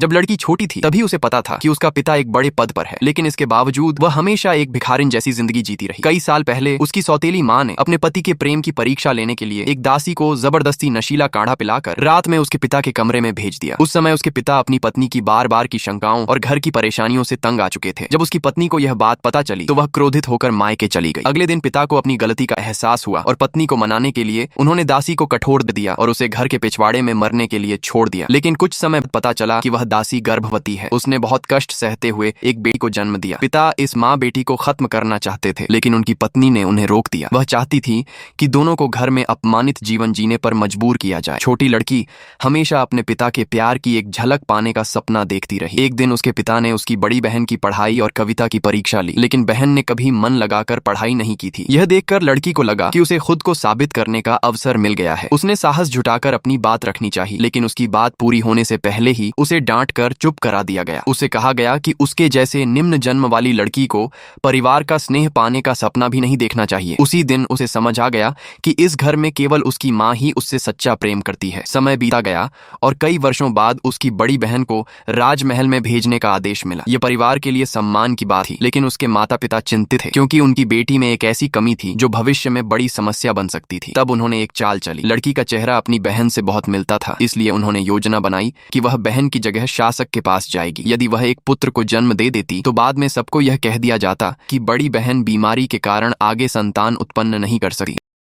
जब लड़की छोटी थी तभी उसे पता था कि उसका पिता एक बड़े पद पर है, लेकिन इसके बावजूद वह हमेशा एक भिखारिन जैसी जिंदगी जीती रही। कई साल पहले उसकी सौतेली माँ ने अपने पति के प्रेम की परीक्षा लेने के लिए एक दासी को जबरदस्ती नशीला काढ़ा पिलाकर रात में उसके पिता के कमरे में भेज दिया। उस समय उसके पिता अपनी पत्नी की बार बार की शंकाओं और घर की परेशानियों से तंग आ चुके थे। जब उसकी पत्नी को यह बात पता चली तो वह क्रोधित होकर मायके चली गई। अगले दिन पिता को अपनी गलती का एहसास हुआ और पत्नी को मनाने के लिए उन्होंने दासी को कठोर दिया और उसे घर के पिछवाड़े में मरने के लिए छोड़ दिया। लेकिन कुछ समय पता चला कि वह दासी गर्भवती है। उसने बहुत कष्ट सहते हुए एक बेटी को जन्म दिया। पिता इस माँ बेटी को खत्म करना चाहते थे, लेकिन उनकी पत्नी ने उन्हें रोक दिया। वह चाहती थी कि दोनों को घर में अपमानित जीवन जीने पर मजबूर किया जाए। छोटी लड़की हमेशा अपने पिता के प्यार की एक झलक पाने का सपना देखती रही। एक दिन उसके पिता ने उसकी बड़ी बहन की पढ़ाई और कविता की परीक्षा ली, लेकिन बहन ने कभी मन लगाकर पढ़ाई नहीं की थी। यह देखकर लड़की को लगा कि उसे खुद को साबित करने का अवसर मिल गया है। उसने साहस जुटाकर अपनी बात रखनी चाहिए, लेकिन उसकी बात पूरी होने से पहले ही उसे डांट कर चुप करा दिया गया। उसे कहा गया कि उसके जैसे निम्न जन्म वाली लड़की को परिवार का स्नेह पाने का सपना भी नहीं देखना चाहिए। उसी दिन उसे समझ आ गया कि इस घर में केवल उसकी माँ ही उससे सच्चा प्रेम करती है। समय बीता गया और कई वर्षों बाद उसकी बड़ी बहन को राजमहल में भेजने का आदेश मिला। यह परिवार के लिए सम्मान की बात थी, लेकिन उसके माता पिता चिंतित थे क्योंकि उनकी बेटी में एक ऐसी कमी थी जो भविष्य में बड़ी समस्या बन सकती थी। तब उन्होंने एक चाल चली। लड़की का चेहरा अपनी बहन से बहुत मिलता था, इसलिए उन्होंने योजना बनाई कि वह बहन की जगह शासक के पास जाएगी। यदि वह एक पुत्र को जन्म दे देती तो बाद में सबको यह कह दिया जाता कि बड़ी बहन बीमारी के कारण आगे संतान उत्पन्न नहीं कर सकी।